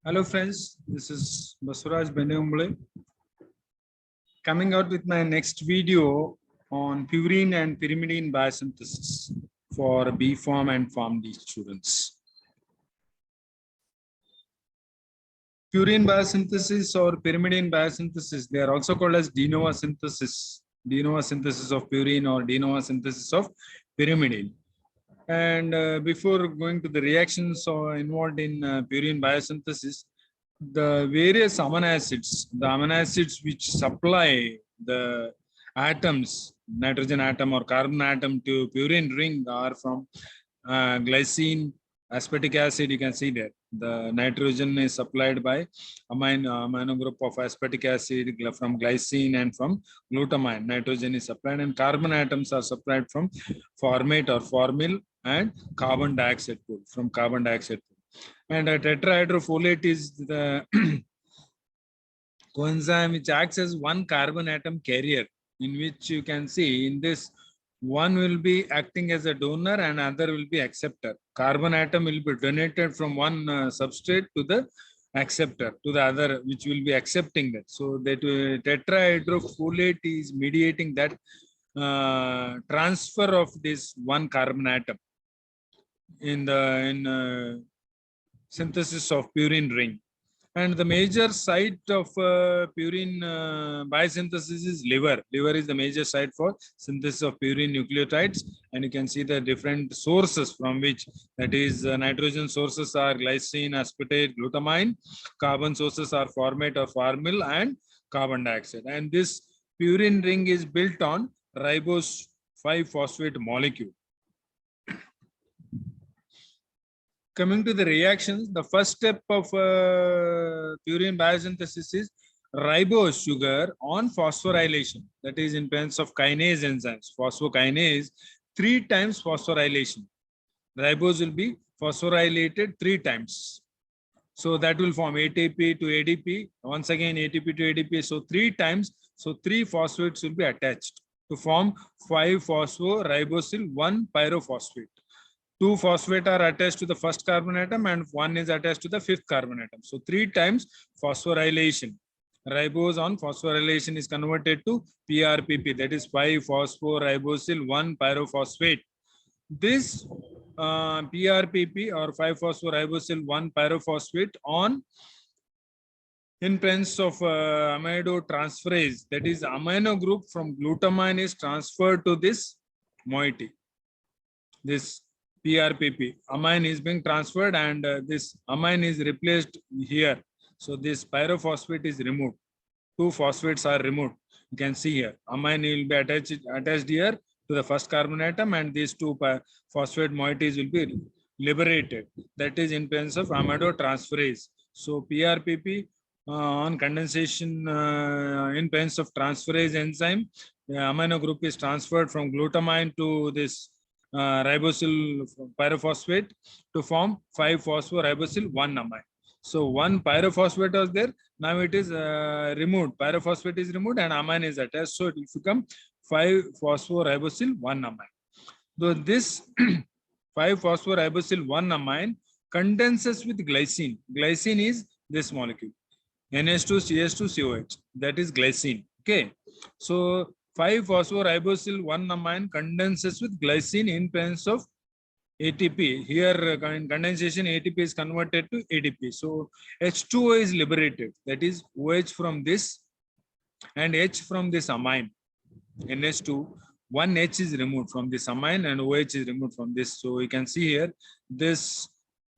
Hello friends, this is Basuraj Benumble coming out with my next video on purine and pyrimidine biosynthesis for B Pharm and Pharm D students. Purine biosynthesis or pyrimidine biosynthesis, they are also called as de novo synthesis of purine or de novo synthesis of pyrimidine. And before going to the reactions involved in purine biosynthesis, the various the amino acids which supply the atoms, nitrogen atom or carbon atom to purine ring are from glycine, aspartic acid. You can see there. The nitrogen is supplied by amino group of aspartic acid from glycine and from glutamine. Nitrogen is supplied and carbon atoms are supplied from formate or formyl and carbon dioxide pool from carbon dioxide pool. And a tetrahydrofolate is the coenzyme which acts as one carbon atom carrier, in which you can see in this one will be acting as a donor and other will be acceptor. Carbon atom will be donated from one substrate to the acceptor to the other, which will be accepting that. So that tetrahydrofolate is mediating that transfer of this one carbon atom in the synthesis of purine ring. And the major site of purine biosynthesis is liver. Liver is the major site for synthesis of purine nucleotides. And you can see the different sources from which, that is nitrogen sources are glycine, aspartate, glutamine. Carbon sources are formate or formyl and carbon dioxide. And this purine ring is built on ribose 5-phosphate molecule. Coming to the reactions, the first step of purine biosynthesis is ribose sugar on phosphorylation. That is in presence of kinase enzymes. Phosphokinase, 3 times phosphorylation. Ribose will be phosphorylated 3 times. So that will form ATP to ADP. Once again, ATP to ADP. So 3 times. So 3 phosphates will be attached to form 5-phosphoribosyl 1-pyrophosphate. 2 phosphate are attached to the first carbon atom and 1 is attached to the 5th carbon atom. So 3 times phosphorylation. Ribose on phosphorylation is converted to PRPP, that is 5-phosphoribosyl 1-pyrophosphate. This PRPP or 5-phosphoribosyl 1-pyrophosphate on in presence of amidotransferase, that is amino group from glutamine is transferred to this moiety. This PRPP amine is being transferred and this amine is replaced here. So this pyrophosphate is removed. 2 phosphates are removed. You can see here amine will be attached here to the first carbon atom and these 2 phosphate moieties will be liberated. That is in presence of amidotransferase. So PRPP on condensation in presence of transferase enzyme, the amino group is transferred from glutamine to this ribosyl pyrophosphate to form 5-phosphoribosyl 1-amine. So 1 pyrophosphate was there. Now it is removed. Pyrophosphate is removed and amine is attached. So it will become 5-phosphoribosyl 1-amine. So this 5-phosphoribosyl 1-amine condenses with glycine. Glycine is this molecule. NH2, CH2, COH. That is glycine. Okay. So 5-phosphoribosyl 1-amine condenses with glycine in presence of ATP. Here in condensation, ATP is converted to ADP. So H2O is liberated. That is OH from this and H from this amine. NH2, 1 H is removed from this amine and OH is removed from this. So you can see here, this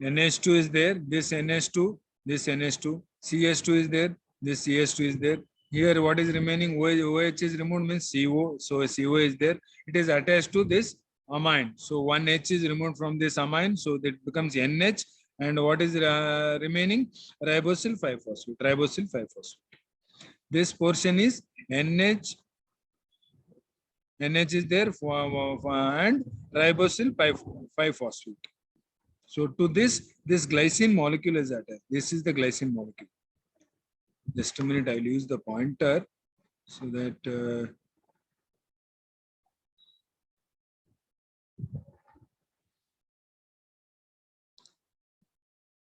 NH2 is there, this NH2, this NH2, CH2 is there, this CH2 is there. Here, what is remaining? OH is removed means CO. So CO is there. It is attached to this amine. So 1 H is removed from this amine. So that becomes NH. And what is remaining? Ribosyl 5-phosphate. Ribosyl 5-phosphate. This portion is NH. NH is there and ribosyl 5-phosphate. So to this glycine molecule is attached. This is the glycine molecule. Just a minute, I'll use the pointer so that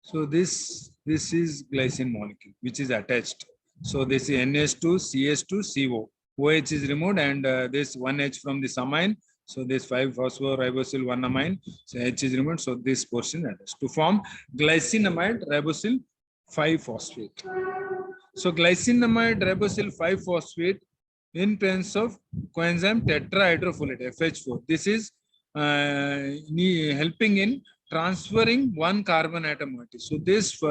so this This is glycine molecule which is attached. So this is NH2, CH2, CO. OH is removed and this 1H from this amine. So this 5-phosphoribosyl 1-amine. So H is removed. So this portion attached to form glycinamide ribosyl 5-phosphate. So glycinamide ribosyl 5-phosphate in presence of coenzyme tetrahydrofolate FH4. This is helping in transferring one carbon atom. So this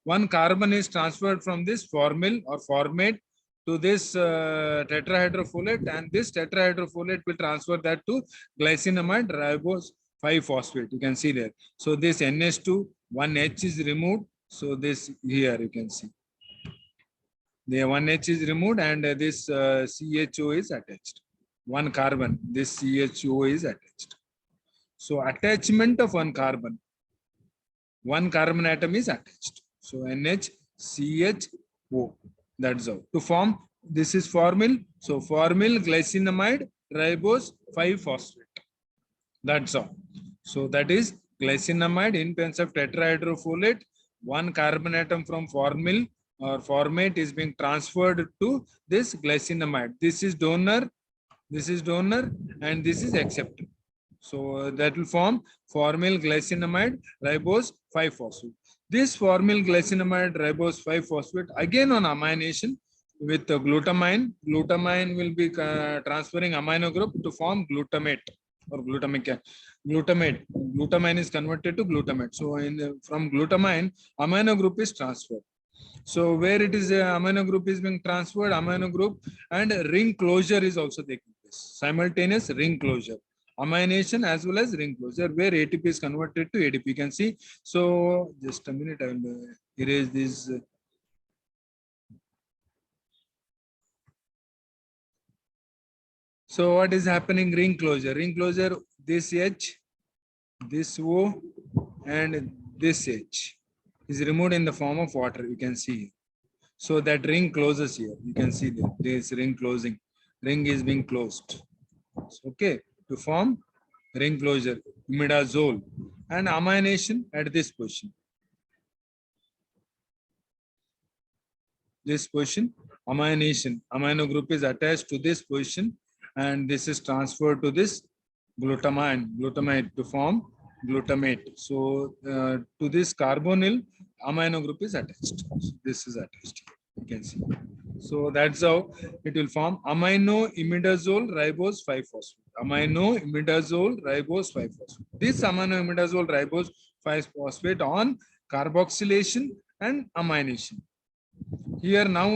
one carbon is transferred from this formyl or formate to this tetrahydrofolate, and this tetrahydrofolate will transfer that to glycinamide ribose 5-phosphate. You can see there. So this NH2, 1H is removed. So this here you can see. The 1H is removed and this CHO is attached. One carbon, this CHO is attached. So attachment of one carbon atom is attached. So NHCHO, that's all. To form, this is formyl. So formyl glycinamide ribose 5-phosphate. That's all. So that is glycinamide in presence of tetrahydrofolate. One carbon atom from formyl or formate is being transferred to this glycinamide. This is donor, and this is acceptor. So that will form formyl glycinamide ribose 5-phosphate. This formyl glycinamide ribose 5-phosphate again on amination with glutamine. Glutamine will be transferring amino group to form glutamate or glutamic. Glutamine is converted to glutamate. So from glutamine, amino group is transferred. So where it is amino group is being transferred, amino group and ring closure is also taking place. Simultaneous ring closure. Amination as well as ring closure, where ATP is converted to ADP. You can see. So just a minute, I will erase this. So what is happening? Ring closure. Ring closure. This H, this O, and this H is removed in the form of water. You can see. So that ring closes here. You can see this ring closing. Ring is being closed. Okay, to form ring closure, imidazole and amination at this position. This position, amination, amino group is attached to this position, and this is transferred to this glutamate to form glutamate. So to this carbonyl, amino group is attached. So this is attached. You can see. So that's how it will form amino imidazole ribose 5-phosphate. Amino imidazole ribose 5-phosphate. This amino imidazole ribose 5-phosphate on carboxylation and amination. Here now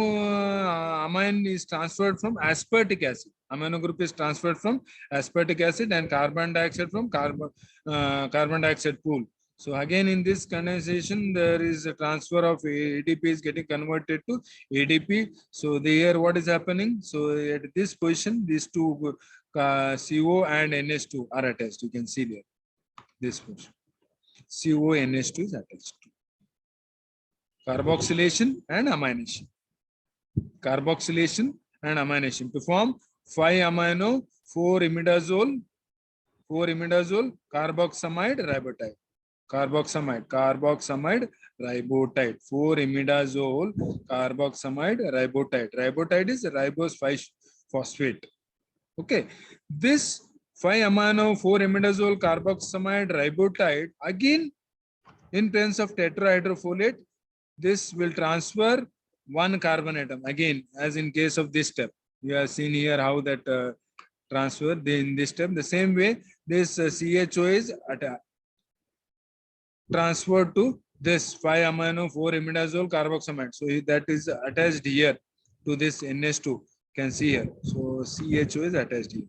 amine is transferred from aspartic acid. Amino group is transferred from aspartic acid and carbon dioxide from carbon dioxide pool. So again in this condensation there is a transfer of ADP is getting converted to ADP. So here what is happening? So at this position these two CO and NH2 are attached. You can see there this position. CO NH2 is attached to carboxylation and amination. Carboxylation and amination to form 5-amino 4-imidazole carboxamide ribotide. Carboxamide ribotide. 4-imidazole carboxamide ribotide. Ribotide is ribose 5-phosphate. Okay, this 5-amino 4-imidazole carboxamide ribotide again in presence of tetrahydrofolate. This will transfer one carbon atom again, as in case of this step. You have seen here how that transfer in this step. The same way, this CHO is transferred to this 5-amino 4-imidazole carboxamide. So that is attached here to this NH2. You can see here. So CHO is attached here.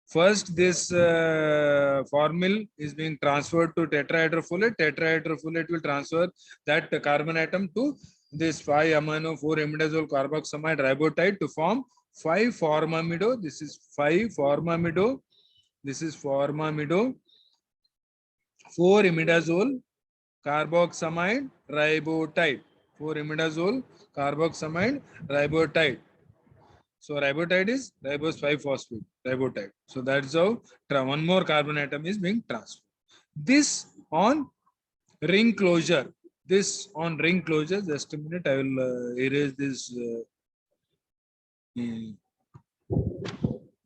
First, this formyl is being transferred to tetrahydrofolate. Tetrahydrofolate will transfer that carbon atom to this 5-amino 4-imidazole carboxamide ribotide to form 5-formamido. This is 5-formamido. This is formamido 4-imidazole carboxamide ribotide. 4-imidazole carboxamide ribotide. So ribotide is ribose 5-phosphate ribotide. So that's how one more carbon atom is being transferred. This on ring closure. This on ring closure, just a minute, I will erase this.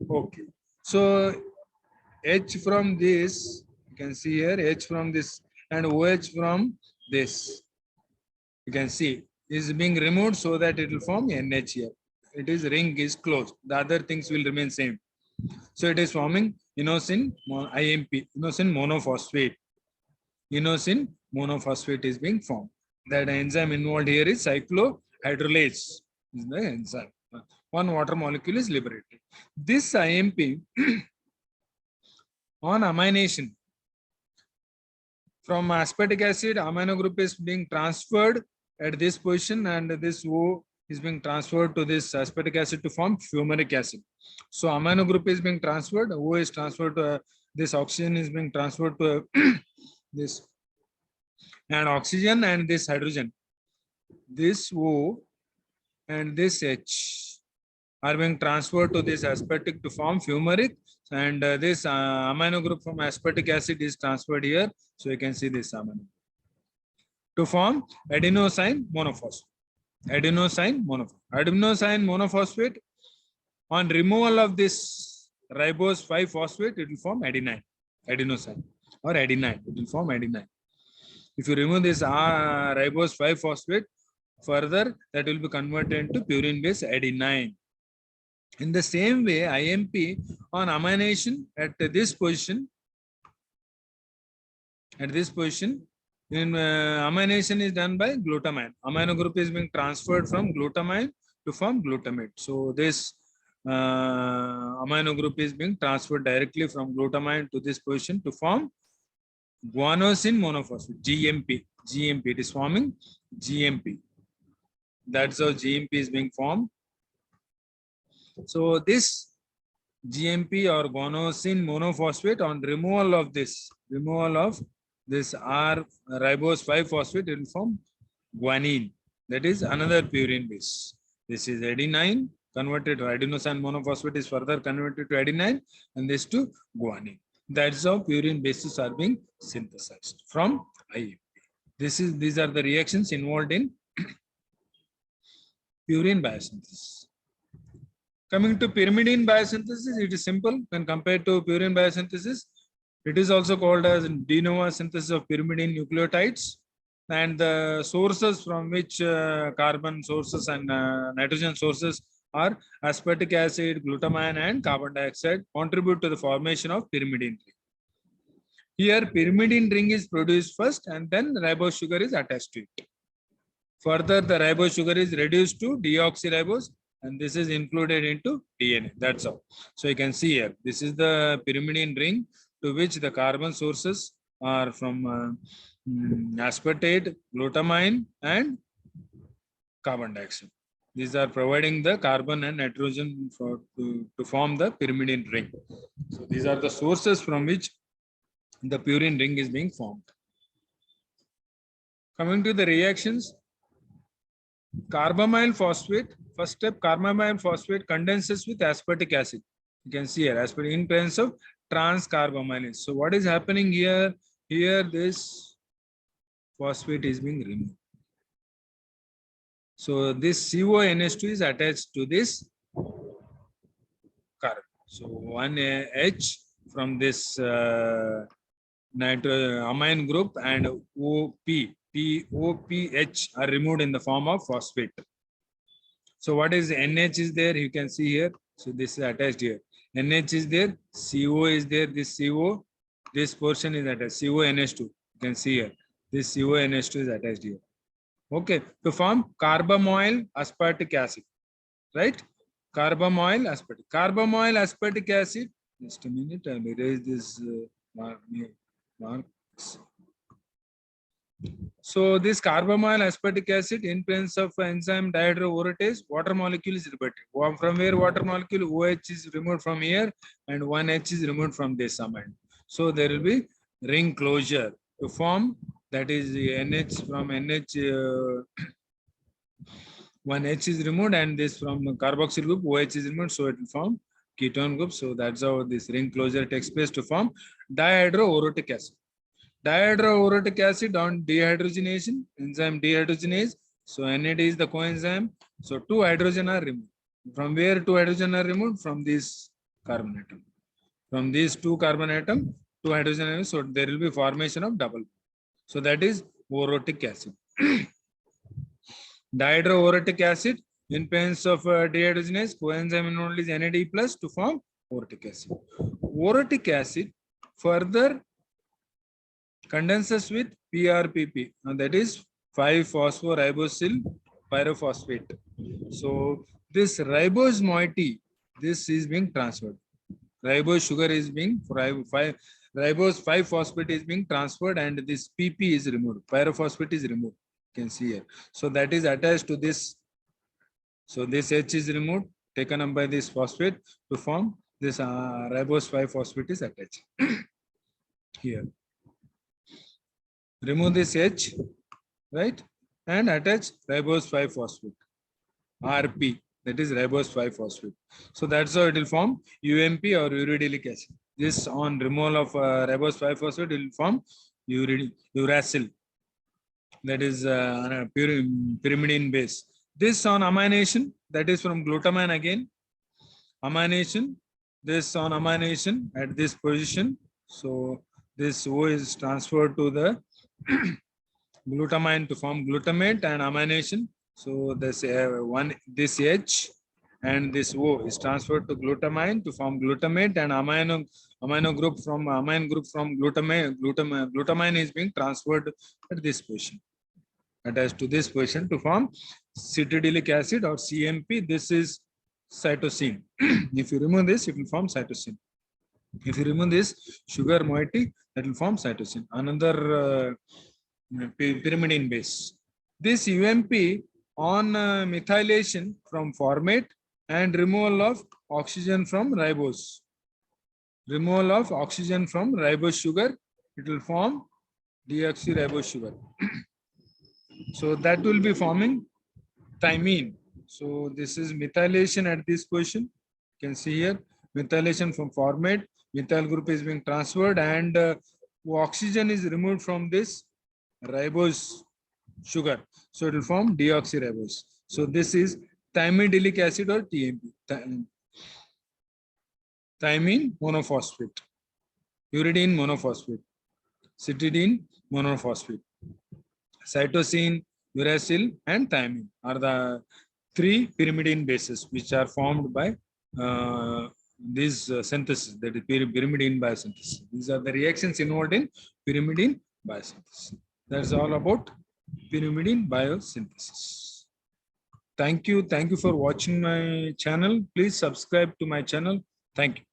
Okay. So H from this, you can see here, H from this and OH from this. You can see is being removed so that it will form NH here. It is ring is closed. The other things will remain same. So it is forming inosine IMP, inosine monophosphate. Inosine monophosphate is being formed. That enzyme involved here is cyclohydrolase. Is the enzyme. One water molecule is liberated. This IMP on amination from aspartic acid, amino group is being transferred at this position, and this O is being transferred to this aspartic acid to form fumaric acid. So amino group is being transferred, O is transferred to this oxygen is being transferred to this, and oxygen and this hydrogen, this O and this H are being transferred to this aspartic to form fumaric, and this amino group from aspartic acid is transferred here. So you can see this amino to form adenosine monophosphate. Adenosine monophosphate. On removal of this ribose 5-phosphate, it will form adenine, adenosine or adenine. It will form adenine. If you remove this ribose 5-phosphate, further that will be converted into purine base adenine. In the same way, IMP on amination at this position, in amination is done by glutamine. Amino group is being transferred from glutamine to form glutamate. So this amino group is being transferred directly from glutamine to this position to form guanosine monophosphate, GMP. GMP, it is forming GMP. That's how GMP is being formed. So this GMP or guanosine monophosphate on removal of this R ribose 5-phosphate, it will form guanine. That is another purine base. This is adenine converted to adenosine monophosphate is further converted to adenine, and this to guanine. That's how purine bases are being synthesized from IMP. These are the reactions involved in purine biosynthesis. Coming to pyrimidine biosynthesis, it is simple when compared to purine biosynthesis. It is also called as de novo synthesis of pyrimidine nucleotides, and the sources from which carbon sources and nitrogen sources are aspartic acid, glutamine, and carbon dioxide contribute to the formation of pyrimidine ring. Here, pyrimidine ring is produced first, and then ribose sugar is attached to it. Further, the ribose sugar is reduced to deoxyribose, and this is included into DNA. That's all. So you can see here, this is the pyrimidine ring to which the carbon sources are from aspartate, glutamine, and carbon dioxide. These are providing the carbon and nitrogen to form the pyrimidine ring. So these are the sources from which the purine ring is being formed. Coming to the reactions, carbamyl phosphate, first step, carbamyl phosphate condenses with aspartic acid. You can see here, aspartic in presence of trans-carbamylase. So what is happening here? Here this phosphate is being removed. So this CONH2 is attached to this carbon. So one H from this amine group and POPH are removed in the form of phosphate. So what is NH is there? You can see here. So this is attached here. NH is there. CO is there. This CO, this portion is attached. CONH2. You can see here. This CONH2 is attached here. Okay. To form carbamyl aspartic acid. Right? Carbamyl aspartic. Carbamyl aspartic acid. Just a minute. I'll erase this marks. So this carbamyl aspartic acid in presence of enzyme dihydroorotate, water molecule is liberated. From where water molecule? OH is removed from here and 1H is removed from this amine. So there will be ring closure to form, that is the NH from NH 1H is removed and this from carboxyl group OH is removed, so it will form ketone group. So that's how this ring closure takes place to form dihydroorotic acid. Dihydroorotic acid on dehydrogenation, enzyme dehydrogenase. So NAD is the coenzyme. So 2 hydrogen are removed. From where 2 hydrogen are removed? From this carbon atom. From these 2 carbon atom, 2 hydrogen atoms. So there will be formation of double. So that is orotic acid. Dihydroorotic acid in presence of dehydrogenase, coenzyme involved is NAD plus to form orotic acid. Orotic acid further condenses with PRPP, and that is 5-phosphoribosyl pyrophosphate. So this ribose moiety, this is being transferred. Ribose sugar is being ribose 5-phosphate is being transferred, and this PP is removed. Pyrophosphate is removed. You can see here. So that is attached to this. So this H is removed, taken up by this phosphate to form this ribose 5-phosphate is attached here. Remove this H, right, and attach ribose 5-phosphate, RP, that is ribose 5-phosphate. So that's how it will form UMP or uridylic acid. This on removal of ribose 5-phosphate will form uracil, that is pyrimidine base. This on amination, that is from glutamine again. Amination, this on amination at this position. So this O is transferred to the glutamine to form glutamate and amination. So this this H and this O is transferred to glutamine to form glutamate, and amino group from glutamine is being transferred at this position, attached to this position to form cetidylic acid or CMP. This is cytosine. If you remove this, it will form cytosine. If you remove this sugar moiety, that will form cytosine. Another pyrimidine base. This UMP on methylation from formate and removal of oxygen from ribose. Removal of oxygen from ribose sugar, it will form deoxyribose sugar. So that will be forming thymine. So this is methylation at this position. You can see here methylation from formate. Methyl group is being transferred, and oxygen is removed from this ribose sugar. So it will form deoxyribose. So this is thymidilic acid or TMP. Thymine monophosphate, uridine monophosphate, cetidine monophosphate. Cytosine, uracil, and thymine are the 3 pyrimidine bases which are formed by this synthesis, that is pyrimidine biosynthesis. These are the reactions involved in pyrimidine biosynthesis. That's all about pyrimidine biosynthesis. Thank you. Thank you for watching my channel. Please subscribe to my channel. Thank you.